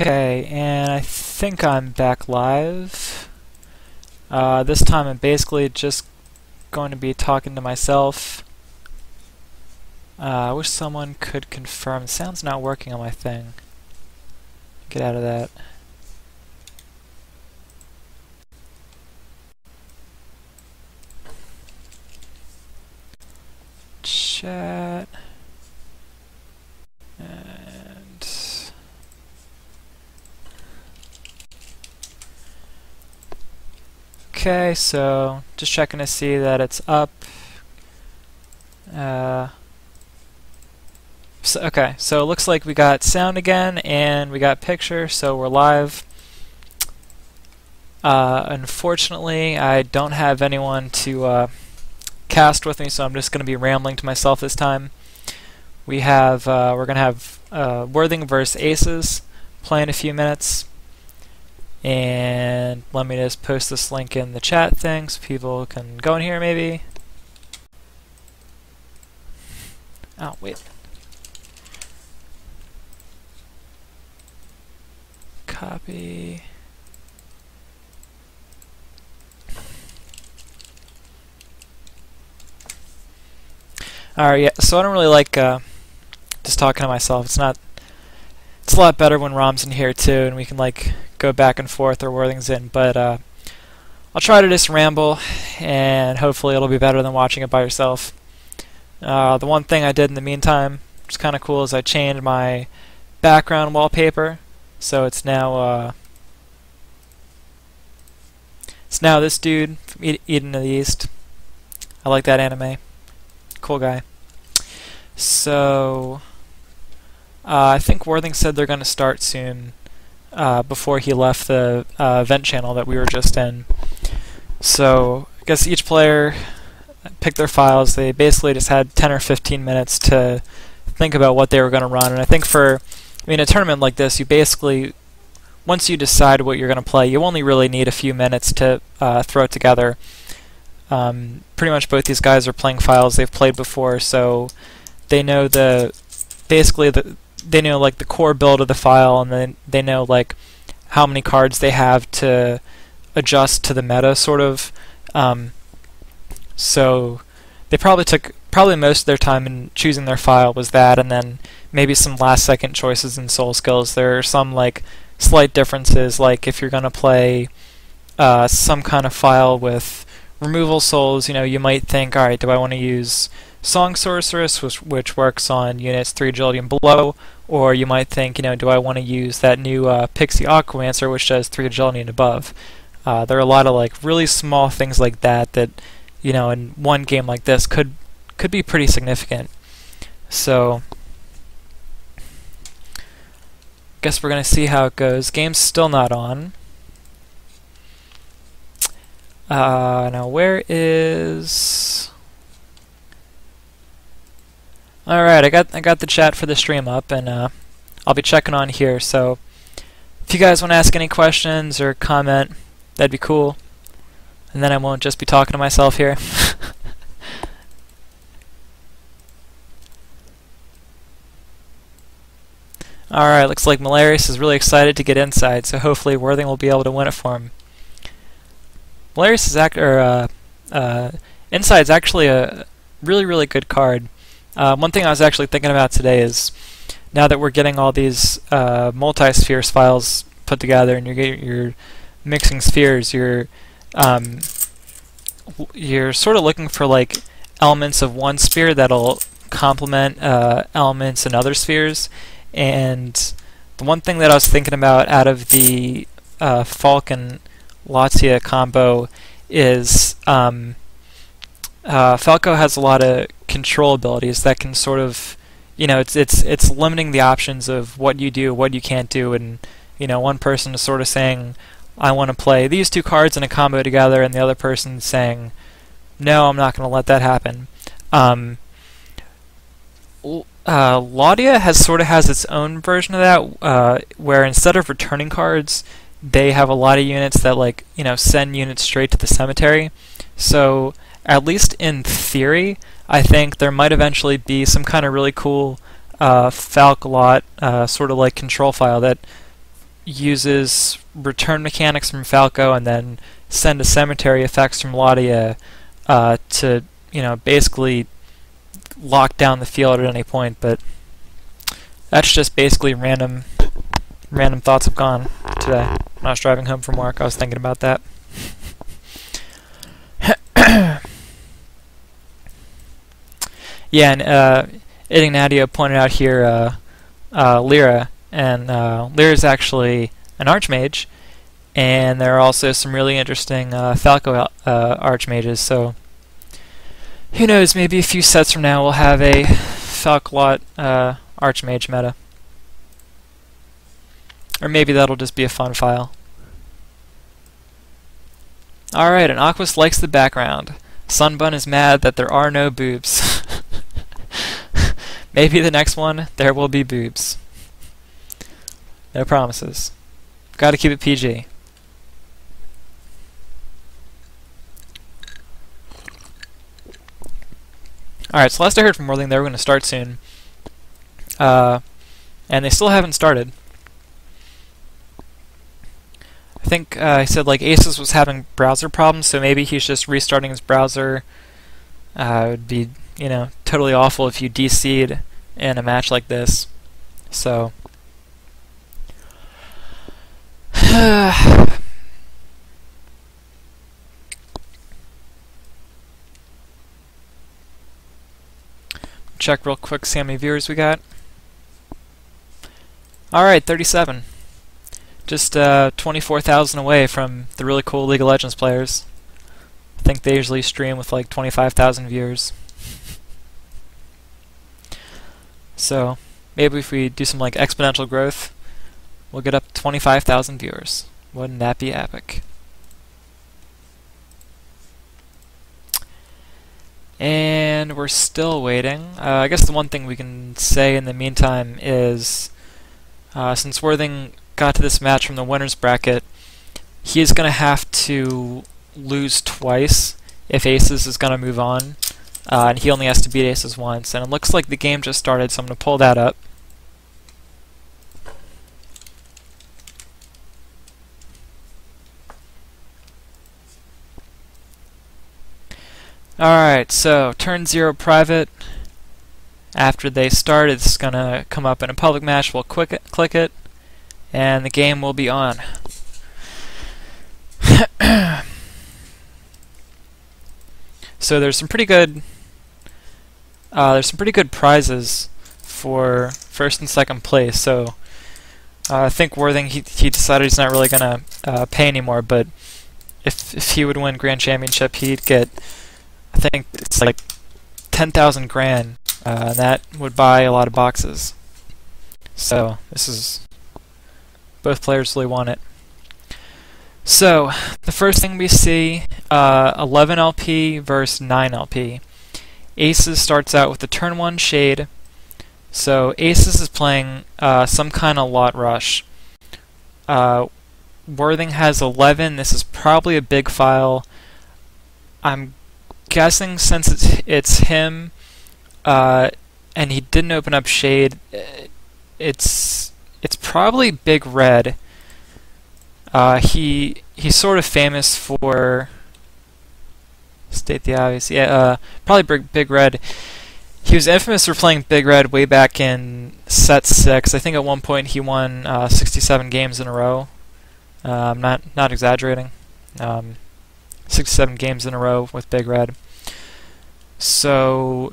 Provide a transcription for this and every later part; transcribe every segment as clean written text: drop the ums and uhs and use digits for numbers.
Okay, and I think I'm back live. This time I'm basically just going to be talking to myself. I wish someone could confirm. The sound's not working on my thing. Get out of that. Chat. And okay, so just checking to see that it's up. Okay, so it looks like we got sound again and we got picture, so we're live. Unfortunately, I don't have anyone to cast with me, so I'm just going to be rambling to myself this time. We have we're going to have Worthing versus Aces play in a few minutes, and let me just post this link in the chat thing so people can go in here maybe. Oh wait. Copy. Alright, yeah, so I don't really like just talking to myself. It's a lot better when Rom's in here too, and we can like go back and forth or Worthing's in, but I'll try to just ramble, and hopefully it'll be better than watching it by yourself. The one thing I did in the meantime, which is kind of cool, is I changed my background wallpaper. So it's now this dude from Eden of the East. I like that anime. Cool guy. So I think Worthing said they're going to start soon before he left the event channel that we were just in. So I guess each player picked their files. They basically just had 10 or 15 minutes to think about what they were going to run. And I think a tournament like this, you basically, once you decide what you're going to play, you only really need a few minutes to throw it together. Pretty much both these guys are playing files they've played before, so they know they know like the core build of the file, and then they know like how many cards they have to adjust to the meta, sort of. So they probably most of their time in choosing their file was that, and then maybe some last second choices in soul skills. There are some like slight differences, like if you're going to play some kind of file with removal souls, you might think, alright, do I want to use Song Sorceress, which works on units 3 agility and below, or you might think, do I want to use that new Pixie Aquamancer, which does 3 agility and above. There are a lot of like really small things like that in one game like this could be pretty significant. So guess we're going to see how it goes. Game's still not on. Now where is... Alright, I got the chat for the stream up, and I'll be checking on here, so if you guys want to ask any questions or comment, that'd be cool. And then I won't just be talking to myself here. Alright, looks like Malarius is really excited to get inside, so hopefully Worthing will be able to win it for him. Malarius is Inside's actually a really, really good card. One thing I was actually thinking about today is, now that we're getting all these multi-spheres files put together, and you're mixing spheres, you're sort of looking for like elements of one sphere that'll complement elements in other spheres. And the one thing that I was thinking about out of the Falcon Latia combo is Falco has a lot of control abilities that can sort of, it's limiting the options of what you do, what you can't do, and one person is sort of saying, I want to play these two cards in a combo together, and the other person saying, no, I'm not going to let that happen. Laudia has its own version of that, where instead of returning cards, they have a lot of units that send units straight to the cemetery. So at least in theory, I think there might eventually be some kind of really cool Falc lot sort of like control file that uses return mechanics from Falco and then send a cemetery effects from Ladia to, basically lock down the field at any point. But that's just basically random thoughts have gone today. When I was driving home from work, I was thinking about that. Yeah, and Ignacio pointed out here Lyra, and Lyra is actually an archmage, and there are also some really interesting Falco archmages, so who knows, maybe a few sets from now we'll have a Falcalot archmage meta. Or maybe that'll just be a fun file. Alright, and Aquas likes the background. Sunbun is mad that there are no boobs. Maybe the next one, there will be boobs. No promises. Gotta keep it PG. Alright, so last I heard from Worthing, they were going to start soon. And they still haven't started. I think he said like Aces was having browser problems, so maybe he's just restarting his browser. It would be, totally awful if you DC'd in a match like this. So check real quick, see how many viewers we got. Alright, 37. Just 24,000 away from the really cool League of Legends players. I think they usually stream with like 25,000 viewers. So maybe if we do some like exponential growth, we'll get up to 25,000 viewers. Wouldn't that be epic? And we're still waiting. I guess the one thing we can say in the meantime is, since Worthing got to this match from the winner's bracket, he is going to have to lose twice if Aces is going to move on. And he only has to beat Aces once. And it looks like the game just started, so I'm going to pull that up. Alright, so turn 0 private. After they start, it's going to come up in a public match. We'll click it, and the game will be on. So there's some pretty good prizes for first and second place. So I think Worthing he decided he's not really gonna pay anymore, but if he would win Grand Championship, he'd get, I think it's like 10,000 grand, and that would buy a lot of boxes. So this is, both players really want it. So the first thing we see, 11 LP versus 9 LP. Aces starts out with the turn 1 Shade. So Aces is playing some kind of lot rush. Worthing has 11. This is probably a big file. I'm guessing since it's him, and he didn't open up Shade, it's probably big red. He's sort of famous for, state the obvious, yeah, probably big red. He was infamous for playing big red way back in set 6. I think at one point he won 67 games in a row. I'm not exaggerating. 67 games in a row with big red. So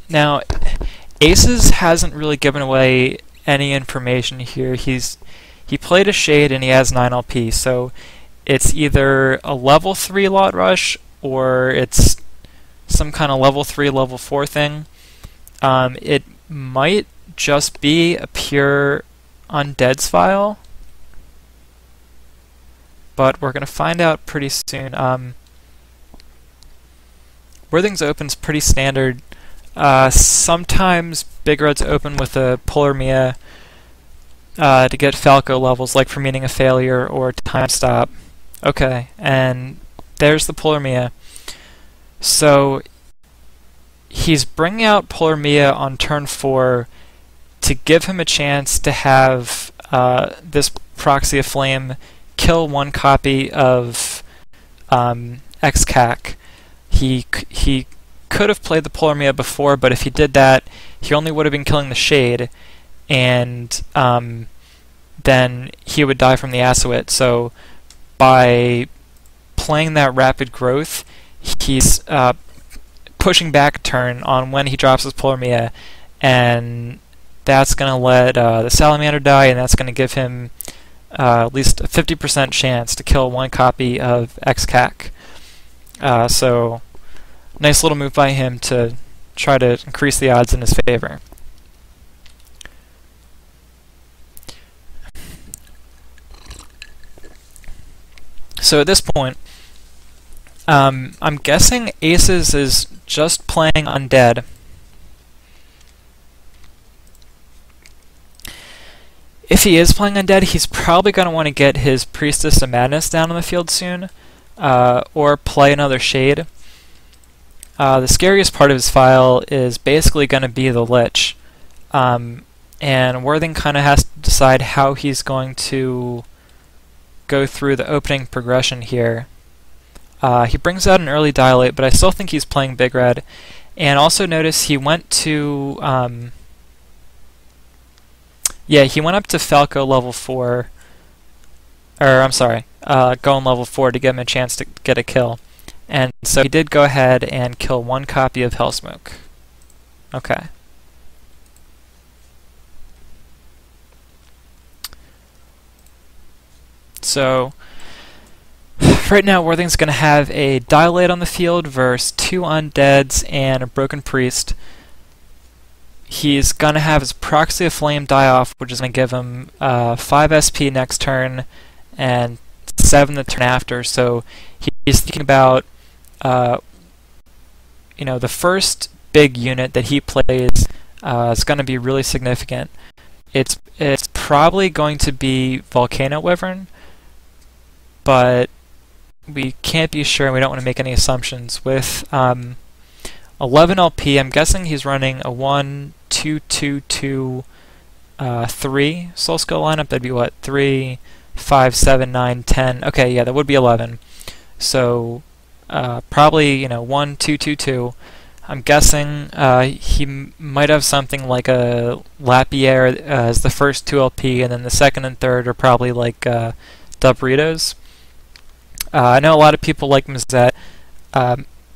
now Aces hasn't really given away any information here. He played a Shade and he has 9 LP, so it's either a level 3 lot rush or it's some kind of level 3, level 4 thing. It might just be a pure Undead's file, but we're going to find out pretty soon. Worthing's open's pretty standard. Sometimes Big Red's open with a Polar Mia to get Falco levels, like for meeting a failure or time stop. Okay, and there's the Polar Mia. So he's bringing out Polar Mia on turn 4 to give him a chance to have this Proxy of Flame kill one copy of XCAC. He could have played the Polar Mia before, but if he did that, he only would have been killing the Shade, and then he would die from the Asuit. So by playing that Rapid Growth, he's pushing back a turn on when he drops his Polar Mia, and that's going to let the Salamander die, and that's going to give him at least a 50% chance to kill one copy of XCAC. So nice little move by him to try to increase the odds in his favor. So at this point, I'm guessing Aces is just playing Undead. If he is playing Undead, he's probably going to want to get his Priestess of Madness down on the field soon, or play another Shade. The scariest part of his file is basically going to be the Lich, and Worthing kind of has to decide how he's going to go through the opening progression here. He brings out an early Dilate, but I still think he's playing Big Red. And also notice he went to he went up to Falco level 4, or I'm sorry, Golem level 4 to give him a chance to get a kill. And so he did go ahead and kill one copy of Hellsmoke. Okay. So right now Worthing's going to have a Dilate on the field versus 2 Undeads and a Broken Priest. He's going to have his Proxy of Flame die off, which is going to give him 5 SP next turn and 7 the turn after. So he's thinking about the first big unit that he plays is going to be really significant. It's probably going to be Volcano Wyvern, but we can't be sure and we don't want to make any assumptions. With 11 LP, I'm guessing he's running a 1, 2, 2, 2, 3 Soul Skill lineup. That'd be what? 3, 5, 7, 9, 10. Okay, yeah, that would be 11. So probably 1, 2, 2, 2. I'm guessing he might have something like a Lapierre as the first 2 LP, and then the second and third are probably like Dubritos. I know a lot of people like Mazette,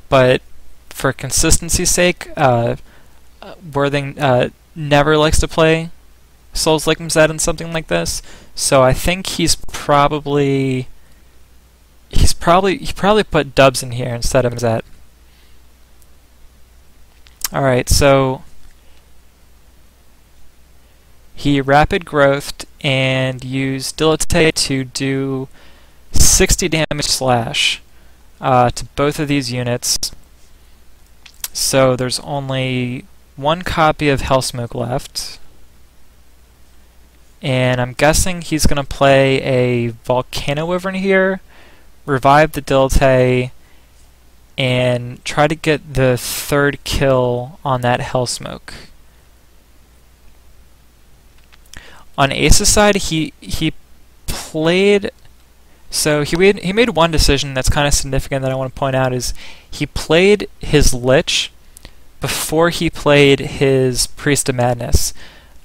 but for consistency's sake, Worthing never likes to play Souls like Mazette in something like this. So I think he probably put Dubs in here instead of Mazette. Alright, so he Rapid Growthed and used Dilate to do 60 damage slash to both of these units. So there's only 1 copy of Hellsmoke left. And I'm guessing he's going to play a Volcano Wyvern here, revive the Dilate, and try to get the 3rd kill on that Hellsmoke. On Ace's side, he played... So he made one decision that's kind of significant that I want to point out, is he played his Lich before he played his Priest of Madness.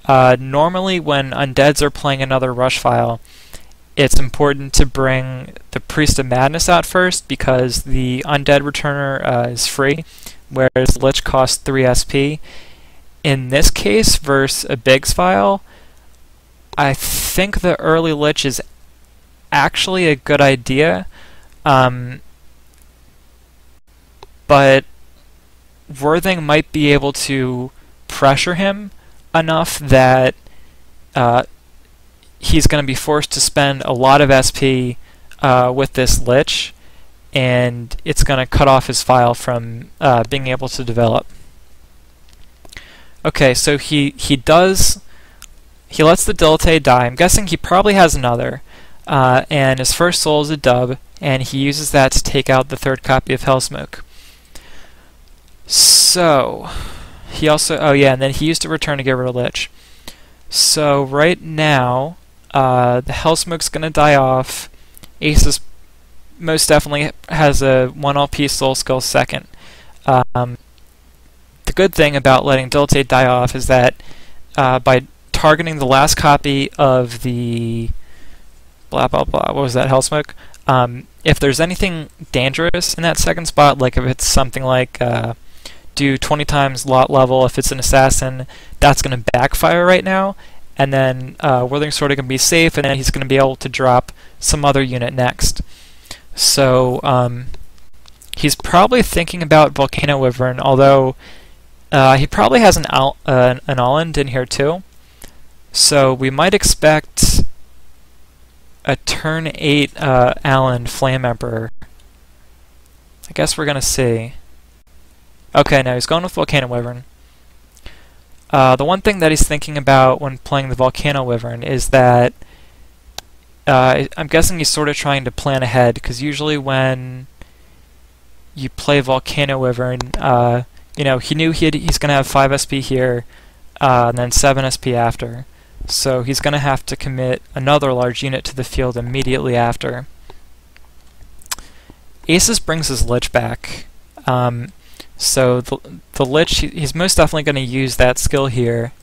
Normally when Undeads are playing another Rush file, it's important to bring the Priest of Madness out first because the Undead Returner is free, whereas Lich costs 3 SP. In this case, versus a Biggs file, I think the early Lich is actually a good idea, but Worthing might be able to pressure him enough that he's going to be forced to spend a lot of SP with this Lich, and it's going to cut off his file from being able to develop. Okay, so he lets the Dilate die. I'm guessing he probably has another. And his first soul is a dub, and he uses that to take out the 3rd copy of Hellsmoke. So, he also... Oh yeah, and then he used a return to get rid of Lich. So right now, The Hellsmoke's gonna die off. Aces most definitely has a 1 LP soul skill second. The good thing about letting Diltate die off is that by targeting the last copy of the blah blah blah, what was that, Hellsmoke? If there's anything dangerous in that second spot, like if it's something like do 20 times lot level, if it's an assassin, that's going to backfire right now, and then Worthing's sort of going to be safe, and then he's going to be able to drop some other unit next. So he's probably thinking about Volcano Wyvern, although he probably has an Alland in here too. So we might expect a turn 8 Alland Flame Emperor. I guess we're going to see. Okay, now he's going with Volcano Wyvern. The one thing that he's thinking about when playing the Volcano Wyvern is that I'm guessing he's sort of trying to plan ahead, because usually when you play Volcano Wyvern, you know, he knew he's going to have 5 SP here, and then 7 SP after. So he's going to have to commit another large unit to the field immediately after. Aces brings his Lich back. So the Lich, he's most definitely going to use that skill here.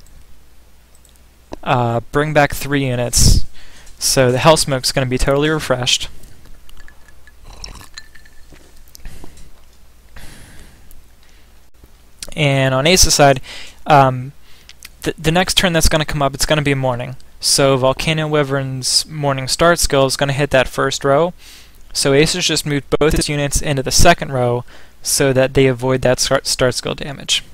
Bring back 3 units. So the Hellsmoke's going to be totally refreshed. And on Ace's side, the next turn that's going to come up, it's going to be Morning. So Volcano Wyvern's Morning start skill is going to hit that first row. So Ace's just moved both his units into the second row so that they avoid that start skill damage.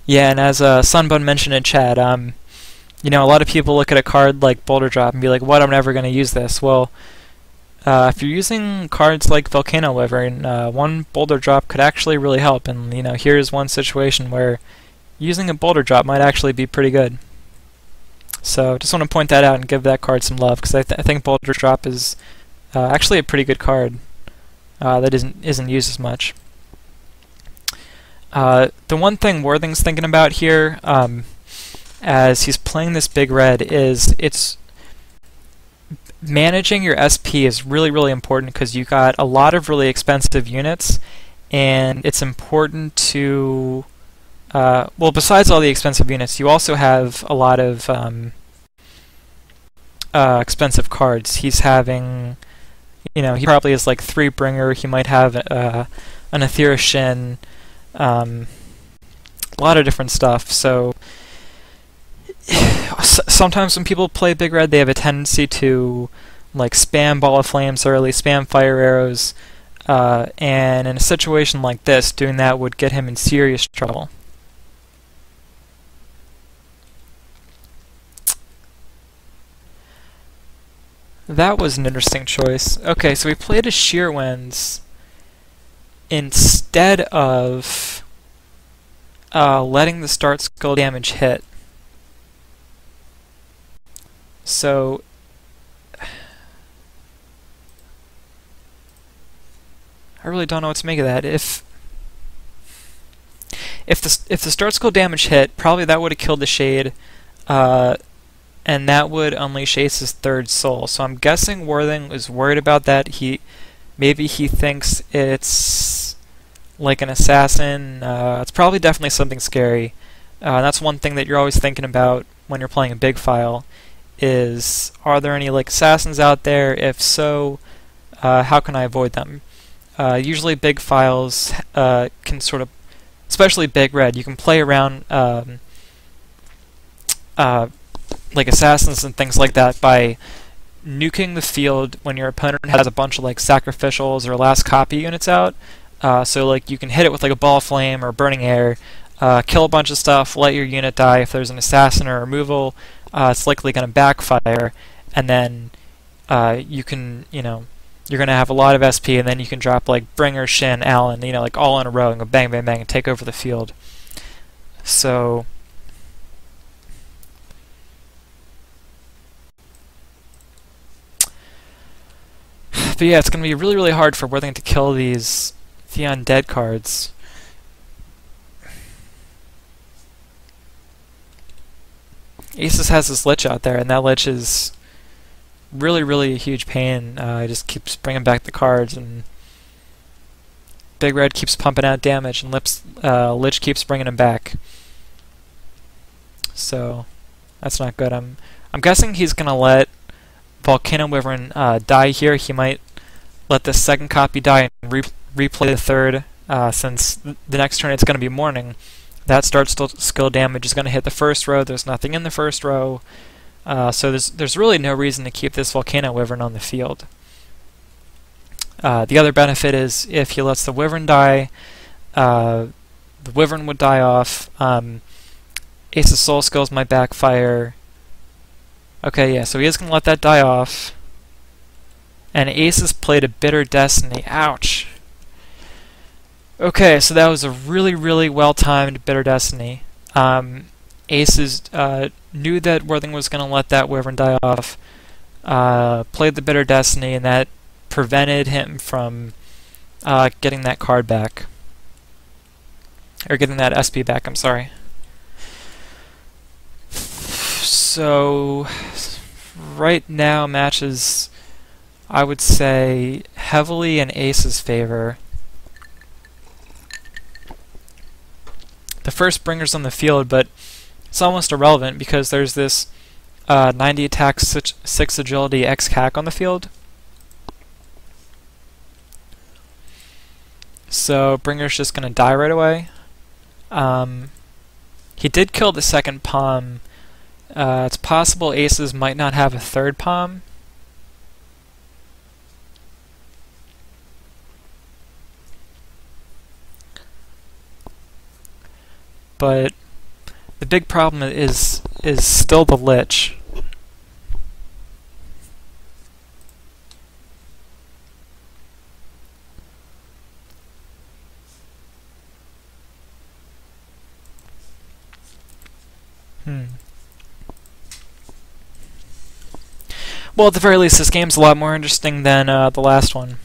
Yeah, and as Sunbun mentioned in chat, you know, a lot of people look at a card like Boulder Drop and be like, what, I'm never going to use this. Well, if you're using cards like Volcano Wyvern, one Boulder Drop could actually really help, and you know, here's one situation where using a Boulder Drop might actually be pretty good. So just want to point that out and give that card some love, because I think Boulder Drop is actually a pretty good card that isn't used as much. The one thing Worthing's thinking about here, as he's playing this big red, is it's managing your SP is really, really important, because you got a lot of really expensive units, and it's important to well, besides all the expensive units, you also have a lot of expensive cards. He's having, you know, he probably has like 3 Bringer. He might have an Aetherius Shin, a lot of different stuff. So sometimes when people play Big Red, they have a tendency to like spam Ball of Flames early, spam Fire Arrows, and in a situation like this, doing that would get him in serious trouble. That was an interesting choice. Okay, so we played a Sheer Winds instead of letting the start skill damage hit. So I really don't know what to make of that. If the start skill damage hit, probably that would have killed the Shade, and that would unleash Ace's 3rd soul. So I'm guessing Worthing is worried about that. Maybe he thinks it's like an assassin. It's probably definitely something scary. That's one thing that you're always thinking about when you're playing a big file, is are there any like assassins out there? If so, how can I avoid them? Usually big files can sort of, especially Big Red, you can play around like assassins and things like that by nuking the field when your opponent has a bunch of like sacrificials or last copy units out. So like you can hit it with like a Ball of Flame or Burning Air, kill a bunch of stuff, let your unit die. If there's an assassin or removal, it's likely going to backfire, and then you can, you know, you're going to have a lot of SP, and then you can drop like Bringer, Shin, Allen, you know, like all in a row and go bang, bang, bang and take over the field. So But yeah, it's going to be really, really hard for Worthing to kill the undead cards. Aces has this Lich out there, and that Lich is really, really a huge pain. It just keeps bringing back the cards, and Big Red keeps pumping out damage, and Lich keeps bringing him back. So that's not good. I'm guessing he's gonna let Volcano Wyvern die here. He might let the second copy die and replay the third, since the next turn it's gonna be Morning. That starts skill damage is gonna hit the first row. There's nothing in the first row. So there's really no reason to keep this Volcano Wyvern on the field. The other benefit is if he lets the Wyvern die, the Wyvern would die off. Ace of Soul Skills might backfire. Okay, yeah, so he is going to let that die off. And Ace has played a Bitter Destiny. Ouch! Okay, so that was a really, really well-timed Bitter Destiny. Aces knew that Worthing was going to let that Wyvern die off, played the Bitter Destiny, and that prevented him from getting that card back. Or getting that SP back, I'm sorry. So, right now, matches, I would say, heavily in Ace's favor. The first bringer's on the field, but it's almost irrelevant because there's this 90 attack, 6 agility X hack on the field. So Bringer's just going to die right away. He did kill the second Palm. It's possible Aces might not have a third Palm. But the big problem is still the Lich. Well, at the very least, this game's a lot more interesting than the last one.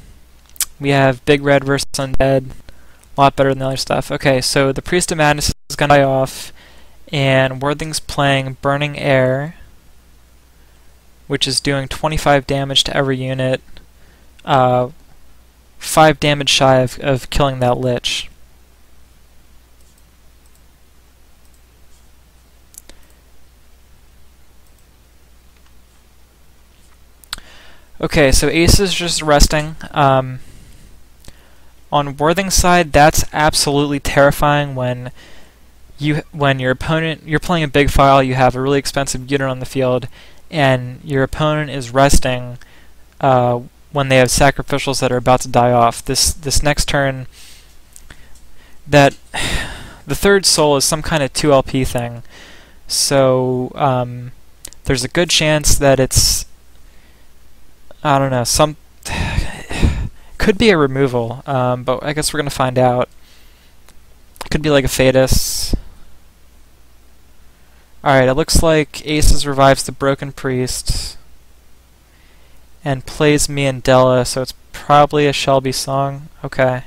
We have Big Red versus Undead. A lot better than the other stuff. Okay, so the Priest of Madness is going to die off, and Worthing's playing Burning Air, which is doing 25 damage to every unit, 5 damage shy of killing that Lich. Okay, so Ace is just resting. On Worthing's side, that's absolutely terrifying when your opponent, you're playing a big file, you have a really expensive unit on the field, and your opponent is resting when they have sacrificials that are about to die off. This next turn, the third soul is some kind of 2 LP thing, so there's a good chance that it's, I don't know, could be a removal, but I guess we're going to find out. Could be like a Fatus. Alright, it looks like Aces revives the Broken Priest and plays me and Della, so it's probably a Shelby song. Okay.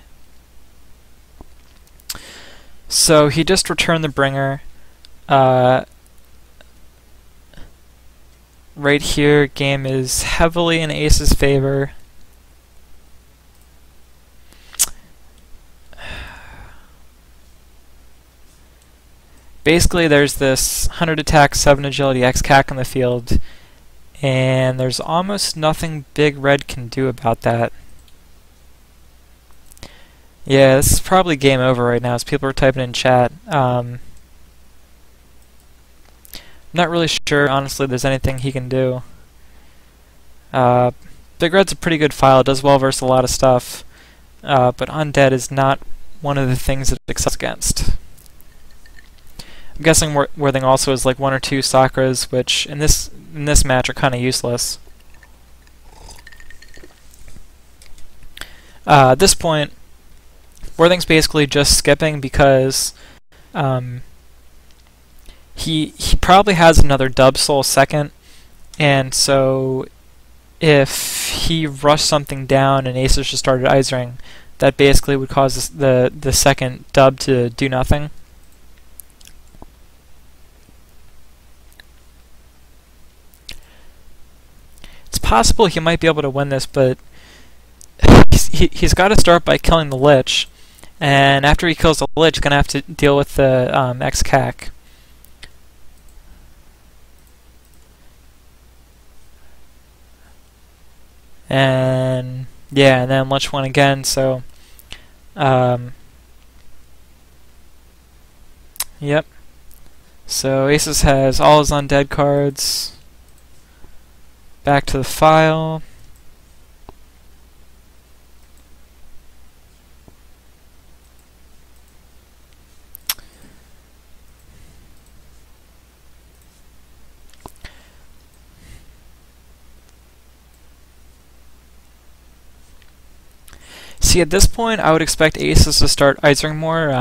So he just returned the Bringer. Right here, game is heavily in Ace's favor. Basically, there's this 100 attack, 7 agility X-Cac on the field, and there's almost nothing Big Red can do about that. Yeah, this is probably game over right now as people are typing in chat. I'm not really sure, honestly, there's anything he can do. Big Red's a pretty good file, does well versus a lot of stuff, but Undead is not one of the things that it excels against. I'm guessing Worthing also has like 1 or 2 Sakras, which in this match are kind of useless. At this point, Worthing's basically just skipping because he probably has another Dub Soul second, and so if he rushed something down and Aces just started Isering, that basically would cause the second dub to do nothing. It's possible he might be able to win this, but he's got to start by killing the Lich, and after he kills the Lich, he's going to have to deal with the X-Cac. And yeah, and then Lich won again, so yep. So Aces has all his undead cards. Back to the file. See, at this point, I would expect Aces to start Isering more.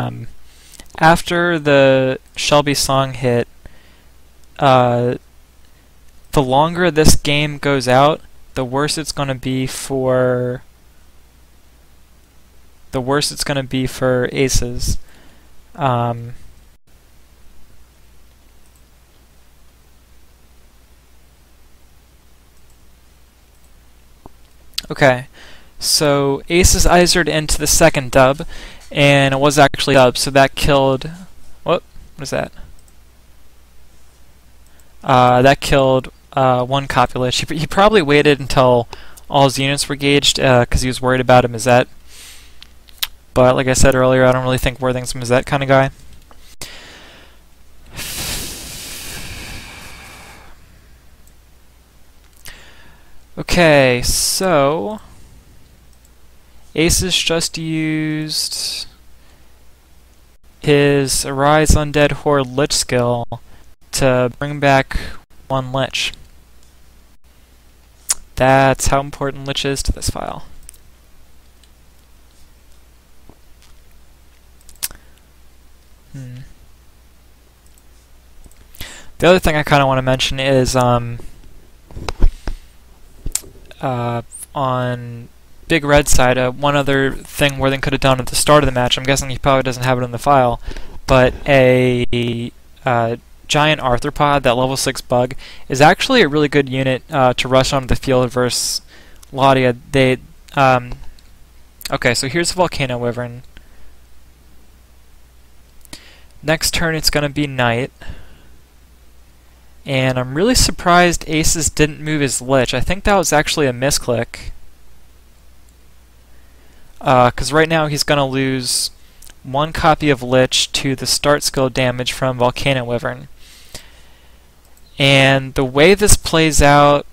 After the Shelby song hit, the longer this game goes out, the worse it's going to be for Aces. Okay. So Aces Isered into the second dub, and it was actually dub, so that killed... What is that? That killed one copy Lich. He probably waited until all his units were gauged, because he was worried about a Mizzet. But like I said earlier, I don't really think Worthing's a Mizzet kind of guy. Okay, so... Aces just used his Arise Undead Horde Lich skill to bring back one Lich. That's how important Lich is to this file. The other thing I kind of want to mention is on Big Red side, one other thing Worthing could have done at the start of the match, I'm guessing he probably doesn't have it in the file, but a giant arthropod, that level 6 bug, is actually a really good unit to rush onto the field versus Laudia. Okay, so here's the Volcano Wyvern. Next turn it's going to be Night. And I'm really surprised Aces didn't move his Lich. I think that was actually a misclick. Because right now he's going to lose one copy of Lich to the start skill damage from Volcano Wyvern. And the way this plays out,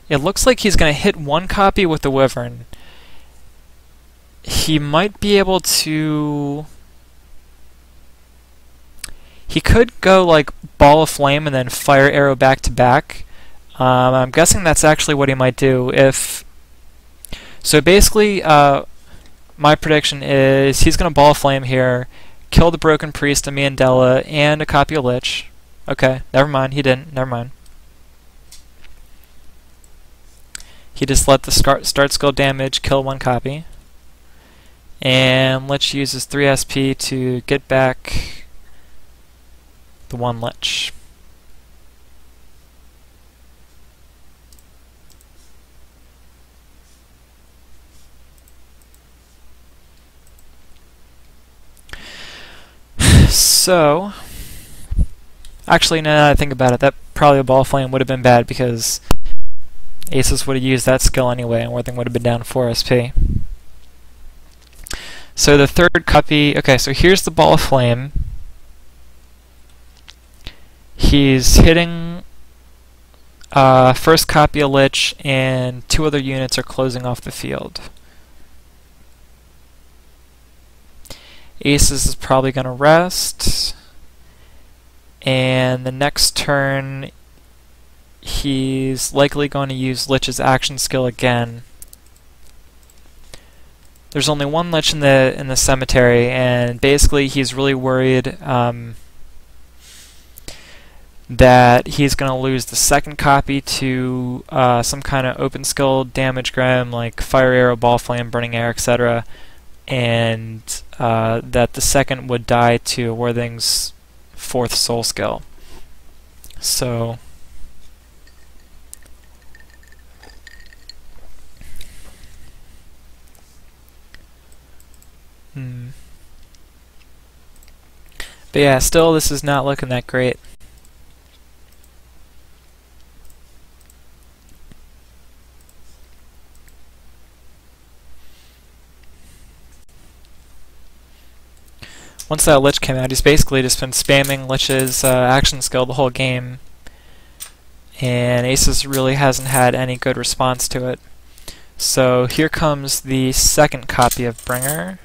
it looks like he's going to hit one copy with the Wyvern. He might be able to... He could go like Ball of Flame and then Fire Arrow back to back. I'm guessing that's actually what he might do. So basically, my prediction is he's going to Ball of Flame here, kill the Broken Priest, a Mandela, and a copy of Lich. Okay, never mind, he didn't. Never mind. He just let the start skill damage kill one copy. And Lich uses 3 SP to get back the one Lich. So, actually, now that I think about it, that probably a Ball of Flame would have been bad because Aces would have used that skill anyway, and Worthing would have been down 4 SP. So the third copy, okay, so here's the Ball of Flame. He's hitting first copy of Lich, and 2 other units are closing off the field. Aces is probably going to rest, and the next turn he's likely going to use Lich's action skill again. There's only one Lich in the cemetery, and basically he's really worried that he's going to lose the second copy to some kind of open skill damage grim like Fire Arrow, Ball Flame, Burning Air, etc., and that the second would die to Worthing's fourth soul skill. So but yeah, still this is not looking that great. Once that Lich came out, he's basically just been spamming Lich's action skill the whole game, and Aces really hasn't had any good response to it. So here comes the second copy of Bringer,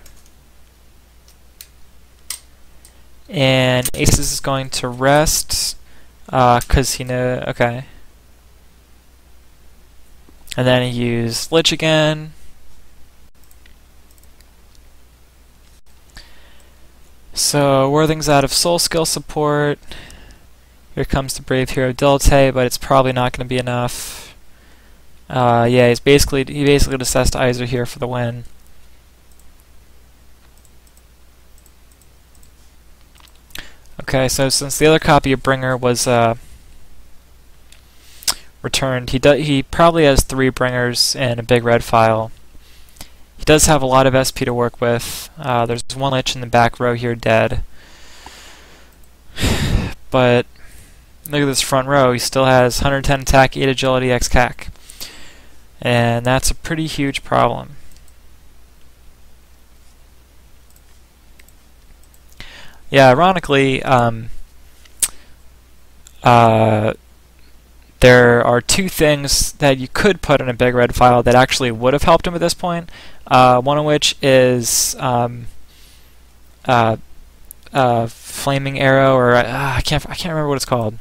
and Aces is going to rest because he knows. Okay, and then he used Lich again. So Worthing's out of soul skill support. Here comes the Brave Hero Alteil, but it's probably not going to be enough. Yeah, he basically just has to Iser here for the win. Okay, so since the other copy of Bringer was returned, he probably has 3 Bringers in a big red file. He does have a lot of SP to work with. There's one Lich in the back row here dead. But look at this front row, he still has 110 attack, 8 agility, X CAC. And that's a pretty huge problem. Yeah, ironically, there are 2 things that you could put in a big red file that actually would have helped him at this point. One of which is Flaming Arrow, or I can't remember what it's called.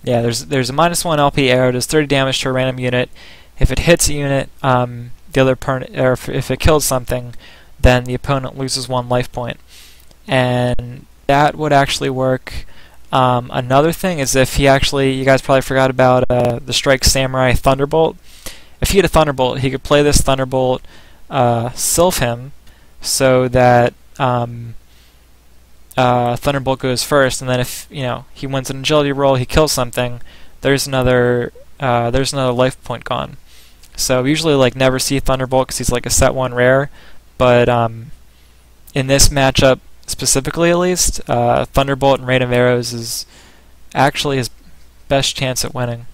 Yeah, there's a -1 LP arrow, does 30 damage to a random unit. If it hits a unit, the other opponent, or if it kills something, then the opponent loses 1 life point, and that would actually work. Another thing is if you guys probably forgot about the Strike Samurai Thunderbolt. If he had a Thunderbolt, he could play this Thunderbolt, Sylph him, so that Thunderbolt goes first, and then if he wins an agility roll, he kills something, there's another life point gone. So we usually never see Thunderbolt because he's like a set 1 rare, but in this matchup specifically, at least, Thunderbolt and Rain of Arrows is actually his best chance at winning.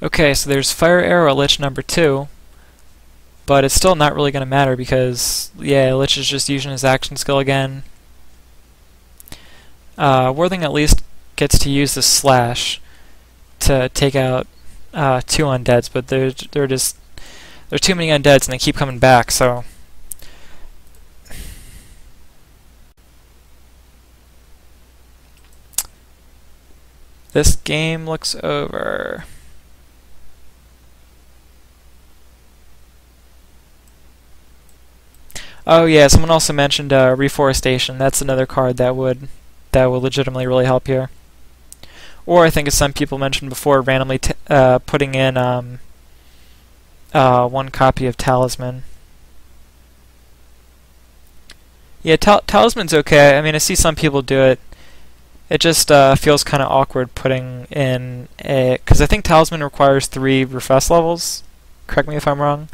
Okay, so there's Fire Arrow at Lich number 2, but it's still not really going to matter because, yeah, Lich is just using his action skill again. Worthing at least gets to use the Slash to take out 2 Undeads, but there are too many Undeads and they keep coming back, so... This game looks over. Oh yeah, someone also mentioned Reforestation. That's another card that would legitimately really help here. Or I think as some people mentioned before, randomly putting in 1 copy of Talisman. Yeah, Talisman's okay. I mean, I see some people do it. It just feels kind of awkward putting in a... Because I think Talisman requires 3 Refresh levels. Correct me if I'm wrong.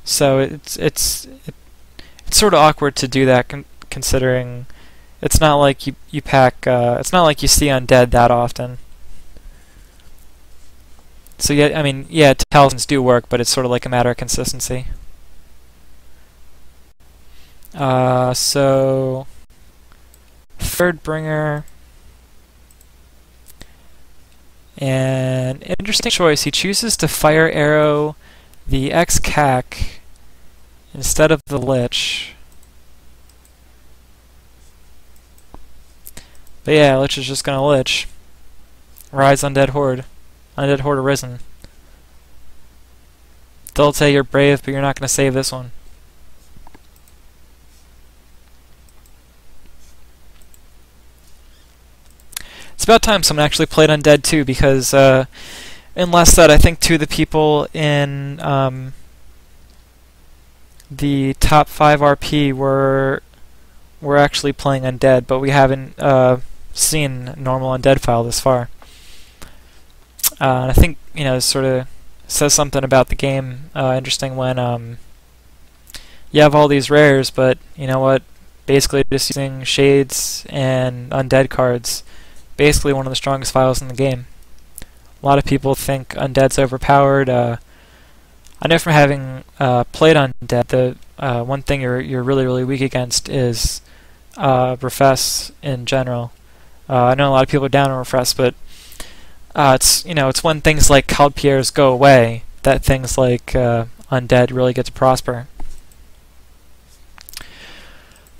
So it's sort of awkward to do that, considering it's not like you pack. It's not like you see Undead that often. So yeah, I mean, yeah, Talismans do work, but it's sort of like a matter of consistency. So third Bringer, and interesting choice. He chooses to Fire Arrow the X CAC instead of the Lich. But yeah, Lich is just gonna Lich. Rise Undead Horde. Undead Horde arisen. They'll say you're brave, but you're not going to save this one. It's about time someone actually played Undead too, because unless that, I think two of the people in the top 5 RP were actually playing Undead, but we haven't seen normal Undead file this far. And I think, you know, it sort of says something about the game. Interesting when you have all these rares, but you know what? Basically, just using Shades and Undead cards, basically one of the strongest files in the game. A lot of people think Undead's overpowered. I know from having played Undead, the one thing you're really weak against is Refess in general. I know a lot of people are down on Refess, but it's when things like Caldpierres go away that things like Undead really get to prosper.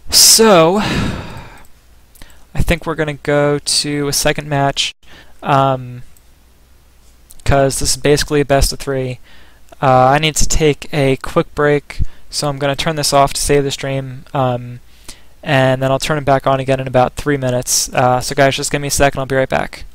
So I think we're going to go to a second match, because this is basically a best of 3. I need to take a quick break, so I'm going to turn this off to save the stream, and then I'll turn it back on again in about 3 minutes. So guys, just give me a second, I'll be right back.